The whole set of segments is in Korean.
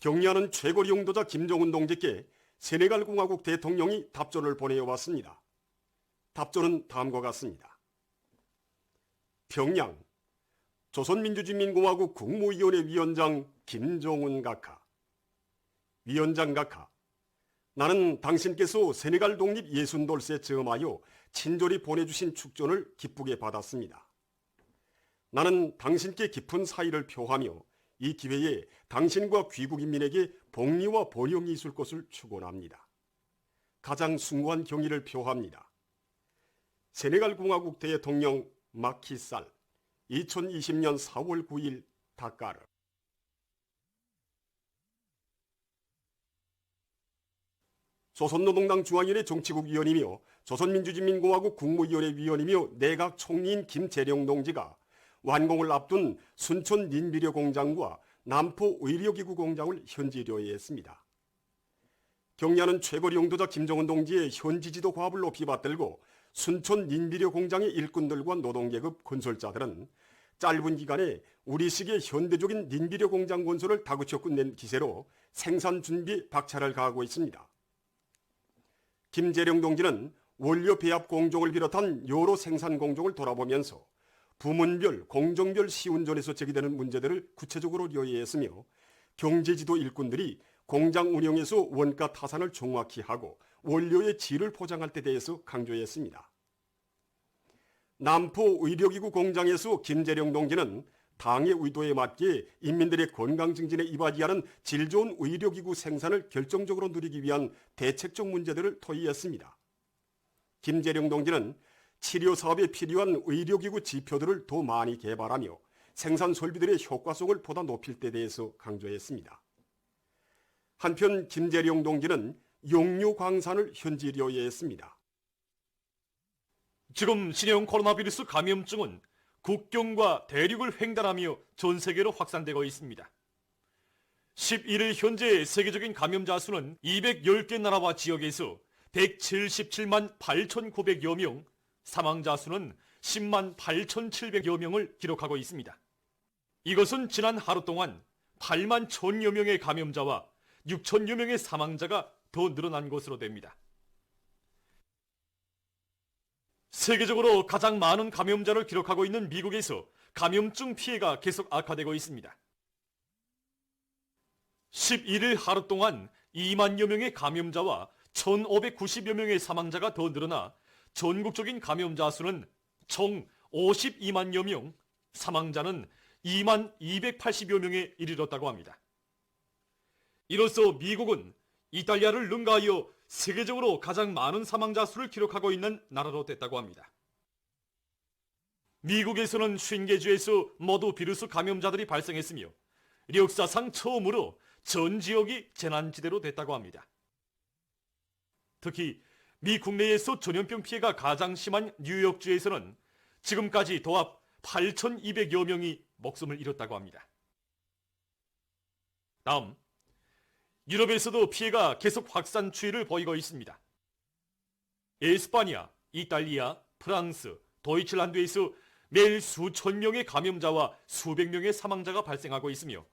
경리하는 최고 용도자 김정은 동지께 세네갈 공화국 대통령이 답존을 보내어 왔습니다. 답존은 다음과 같습니다. 평양 조선민주주의인민공화국 국무위원회 위원장 김정은 각하. 위원장 각하, 나는 당신께서 세네갈 독립 60돌세 즈음하여 친절히 보내주신 축전을 기쁘게 받았습니다. 나는 당신께 깊은 사의를 표하며 이 기회에 당신과 귀국인민에게 복리와 번영이 있을 것을 축원합니다. 가장 숭고한 경의를 표합니다. 세네갈 공화국 대통령 마키살 2020년 4월 9일 다카르. 조선노동당 중앙위원회 정치국 위원이며 조선민주주의인민공화국 국무위원회 위원이며 내각 총리인 김재룡 동지가 완공을 앞둔 순천 닌비료 공장과 남포 의료기구 공장을 현지료해했습니다. 경리하는 최고 용도자 김정은 동지의 현지 지도 과업을 높이 받들고 순천 닌비료 공장의 일꾼들과 노동계급 건설자들은 짧은 기간에 우리식의 현대적인 닌비료 공장 건설을 다그쳐 끝낸 기세로 생산 준비 박차를 가하고 있습니다. 김재룡 동지는 원료 배합 공정을 비롯한 여러 생산 공정을 돌아보면서 부문별, 공정별 시운전에서 제기되는 문제들을 구체적으로 료해했으며 경제지도 일꾼들이 공장 운영에서 원가 타산을 정확히 하고 원료의 질을 포장할 때 대해서 강조했습니다. 남포 의료기구 공장에서 김재룡 동지는 당의 의도에 맞게 인민들의 건강 증진에 이바지하는 질 좋은 의료기구 생산을 결정적으로 누리기 위한 대책적 문제들을 토의했습니다. 김재룡 동지는 치료 사업에 필요한 의료기구 지표들을 더 많이 개발하며 생산 설비들의 효과성을 보다 높일 때 대해서 강조했습니다. 한편 김재룡 동지는 용류 광산을 현지 료해했습니다. 지금 신형 코로나 바이러스 감염증은 국경과 대륙을 횡단하며 전 세계로 확산되고 있습니다. 11일 현재 세계적인 감염자 수는 210개 나라와 지역에서 177만 8,900여 명, 사망자 수는 10만 8,700여 명을 기록하고 있습니다. 이것은 지난 하루 동안 8만 1,000여 명의 감염자와 6,000여 명의 사망자가 더 늘어난 것으로 됩니다. 세계적으로 가장 많은 감염자를 기록하고 있는 미국에서 감염증 피해가 계속 악화되고 있습니다. 11일 하루 동안 2만여 명의 감염자와 1,590여 명의 사망자가 더 늘어나 전국적인 감염자 수는 총 52만여 명, 사망자는 2만 280여 명에 이르렀다고 합니다. 이로써 미국은 이탈리아를 능가하여 세계적으로 가장 많은 사망자 수를 기록하고 있는 나라로 됐다고 합니다. 미국에서는 50개 주에서 모두 비루스 감염자들이 발생했으며 역사상 처음으로 전 지역이 재난지대로 됐다고 합니다. 특히 미 국내에서 전염병 피해가 가장 심한 뉴욕주에서는 지금까지 도합 8,200여 명이 목숨을 잃었다고 합니다. 다음, 유럽에서도 피해가 계속 확산 추이를 보이고 있습니다. 에스파냐, 이탈리아, 프랑스, 도이칠란드에서 매일 수천 명의 감염자와 수백 명의 사망자가 발생하고 있으며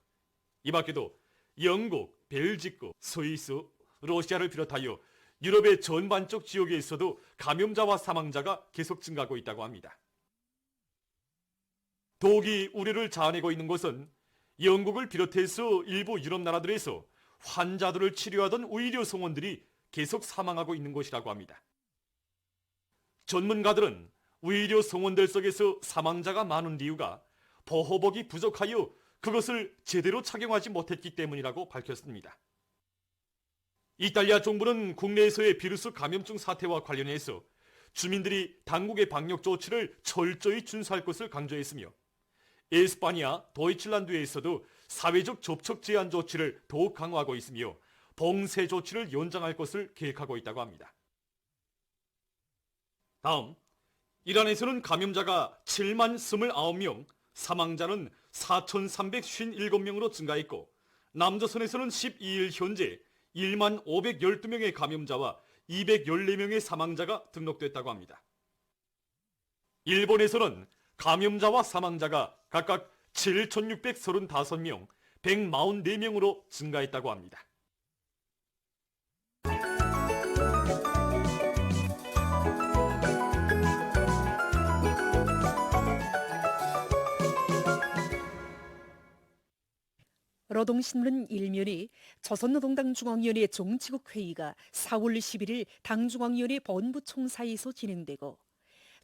이 밖에도 영국, 벨기에, 스위스, 러시아를 비롯하여 유럽의 전반적 지역에서도 감염자와 사망자가 계속 증가하고 있다고 합니다. 더욱이 우려를 자아내고 있는 것은 영국을 비롯해서 일부 유럽 나라들에서 환자들을 치료하던 의료 성원들이 계속 사망하고 있는 것이라고 합니다. 전문가들은 의료 성원들 속에서 사망자가 많은 이유가 보호복이 부족하여 그것을 제대로 착용하지 못했기 때문이라고 밝혔습니다. 이탈리아 정부는 국내에서의 비루스 감염증 사태와 관련해서 주민들이 당국의 방역 조치를 철저히 준수할 것을 강조했으며 에스파냐, 도이칠란드에서도 사회적 접촉 제한 조치를 더욱 강화하고 있으며 봉쇄 조치를 연장할 것을 계획하고 있다고 합니다. 다음, 이란에서는 감염자가 7만 29명, 사망자는 4,357명으로 증가했고 남조선에서는 12일 현재 1만 512명의 감염자와 214명의 사망자가 등록됐다고 합니다. 일본에서는 감염자와 사망자가 각각 7,635명, 144명으로 증가했다고 합니다. 노동신문 일면이 조선노동당 중앙위원회 정치국회의가 4월 11일 당중앙위원회 본부총사에서 진행되고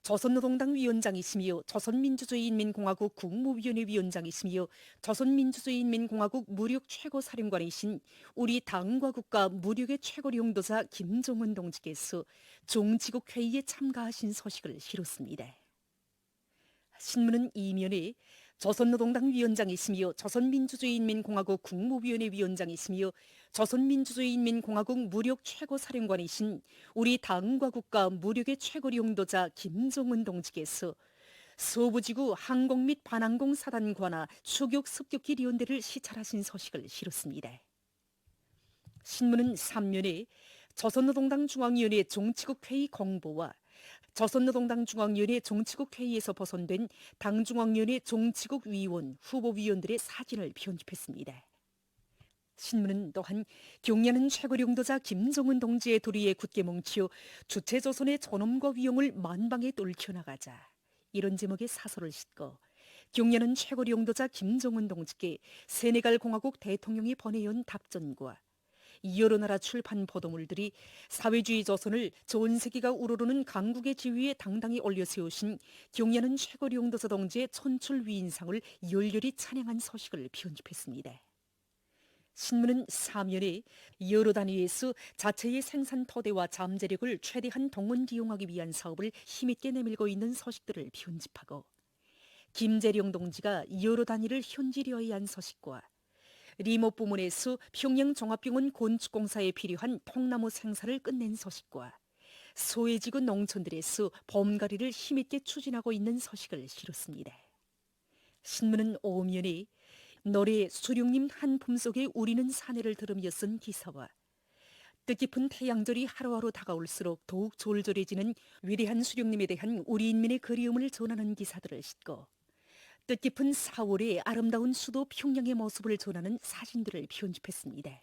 조선노동당 위원장이시며 조선민주주의인민공화국 국무위원회 위원장이시며 조선민주주의인민공화국 무력 최고사령관이신 우리 당과 국가 무력의 최고령도자 김정은 동지께서 정치국회의에 참가하신 소식을 실었습니다. 신문은 이면에 조선노동당 위원장이시며 조선민주주의인민공화국 국무위원회 위원장이시며 조선민주주의인민공화국 무력 최고사령관이신 우리 당과 국가 무력의 최고령도자 김정은 동지께서 서부지구 항공 및 반항공 사단 관하 추격 습격기 리온대를 시찰하신 소식을 실었습니다. 신문은 3면에 조선노동당 중앙위원회 정치국회의 공보와 조선노동당 중앙위원회 정치국회의에서 보선된 당중앙위원회 정치국 위원, 후보위원들의 사진을 편집했습니다. 신문은 또한 경례하는 최고령도자 김정은 동지의 도리에 굳게 뭉치어 주체조선의 존엄과 위용을 만방에 떨쳐나가자 이런 제목의 사설을 싣고 경례하는 최고령도자 김정은 동지께 세네갈 공화국 대통령이 보내온 답전과 여러 나라 출판 보도물들이 사회주의 조선을 전 세계가 우러르는 강국의 지위에 당당히 올려세우신 경례하는 최고령도자 동지의 천출 위인상을 열렬히 찬양한 소식을 편집했습니다. 신문은 사면에 여러 단위에서 자체의 생산 토대와 잠재력을 최대한 동원 이용하기 위한 사업을 힘있게 내밀고 있는 소식들을 편집하고 김재룡 동지가 여러 단위를 현지려한 소식과 리모 부문에서 평양 종합병원 건축공사에 필요한 통나무 생산을 끝낸 소식과 소외지구 농촌들에서 봄가리를 힘있게 추진하고 있는 소식을 실었습니다. 신문은 오면에 노래 수령님 한 품속에 우리는 사내를 들으며 쓴 기사와 뜻깊은 태양절이 하루하루 다가올수록 더욱 졸졸해지는 위대한 수령님에 대한 우리 인민의 그리움을 전하는 기사들을 싣고 뜻깊은 4월의 아름다운 수도 평양의 모습을 전하는 사진들을 편집했습니다.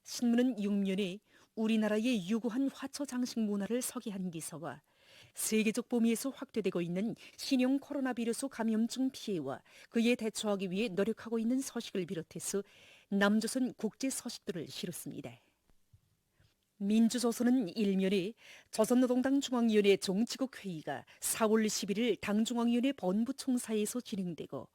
신문은 6면에 우리나라의 유구한 화초 장식 문화를 소개한 기사와 세계적 범위에서 확대되고 있는 신형 코로나 비루스 감염증 피해와 그에 대처하기 위해 노력하고 있는 소식을 비롯해서 남조선 국제 소식들을 실었습니다. 민주조선은 일면에 조선노동당 중앙위원회 정치국 회의가 4월 11일 당중앙위원회 본부총사에서 진행되고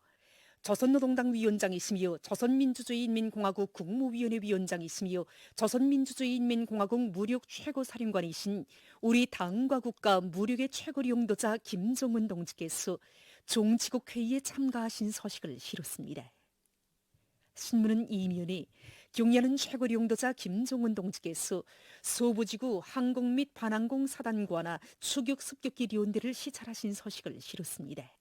조선노동당 위원장이시며 조선민주주의인민공화국 국무위원회 위원장이시며 조선민주주의인민공화국 무력 최고사령관이신 우리 당과 국가 무력의 최고령도자 김정은 동지께서 정치국 회의에 참가하신 소식을 실었습니다. 신문은 이면에 경례하는 최고령도자 김정은 동지께서 서부지구 항공 및 반항공 사단 관하 추격 습격기 리온대를 시찰하신 소식을 실었습니다.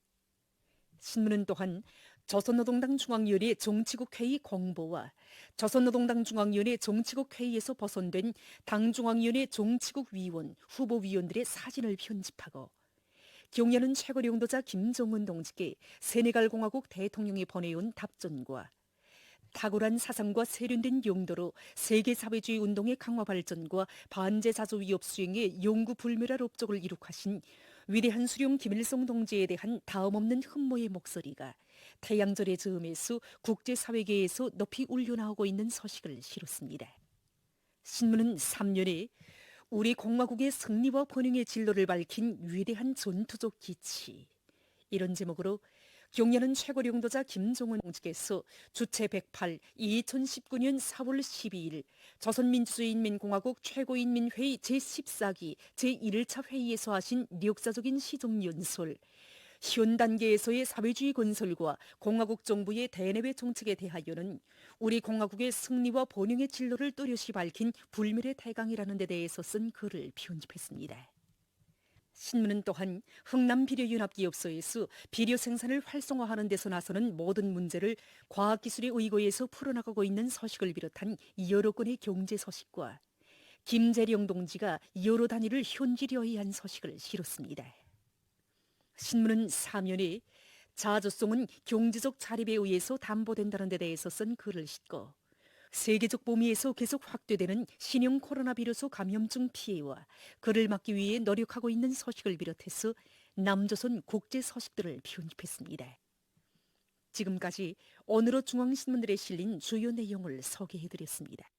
신문은 또한 조선노동당 중앙위원회 정치국회의 공보와 조선노동당 중앙위원회 정치국회의에서 보선된 당중앙위원회 정치국 위원, 후보위원들의 사진을 편집하고 경례하는 최고령도자 김정은 동지께 세네갈 공화국 대통령이 보내온 답전과 탁월한 사상과 세련된 용도로 세계사회주의 운동의 강화 발전과 반제자주 위협 수행에 영구불멸할 업적을 이룩하신 위대한 수령 김일성 동지에 대한 다음없는 흠모의 목소리가 태양절의 즈음에서 국제사회계에서 높이 울려나오고 있는 소식을 실었습니다. 신문은 3년에 우리 공화국의 승리와 번영의 진로를 밝힌 위대한 전투적 기치 이런 제목으로 경례하는 최고령도자 김정은 동지께서 주체 108 2019년 4월 12일 조선민주주의인민공화국 최고인민회의 제14기 제1차 회의에서 하신 역사적인 시정연설, 현 단계에서의 사회주의 건설과 공화국 정부의 대내외 정책에 대하여는 우리 공화국의 승리와 번영의 진로를 또렷이 밝힌 불멸의 대강이라는 데 대해서 쓴 글을 편집했습니다. 신문은 또한 흥남비료연합기업소에서 비료 생산을 활성화하는 데서 나서는 모든 문제를 과학기술의 의거에서 풀어나가고 있는 소식을 비롯한 여러 건의 경제 소식과 김재룡 동지가 여러 단위를 현지려한 소식을 실었습니다. 신문은 사면에 자조송은 경제적 자립에 의해서 담보된다는 데 대해서 쓴 글을 싣고 세계적 범위에서 계속 확대되는 신형 코로나 비루스 감염증 피해와 그를 막기 위해 노력하고 있는 소식을 비롯해서 남조선 국제 소식들을 편집했습니다. 지금까지 오늘의 중앙신문들에 실린 주요 내용을 소개해드렸습니다.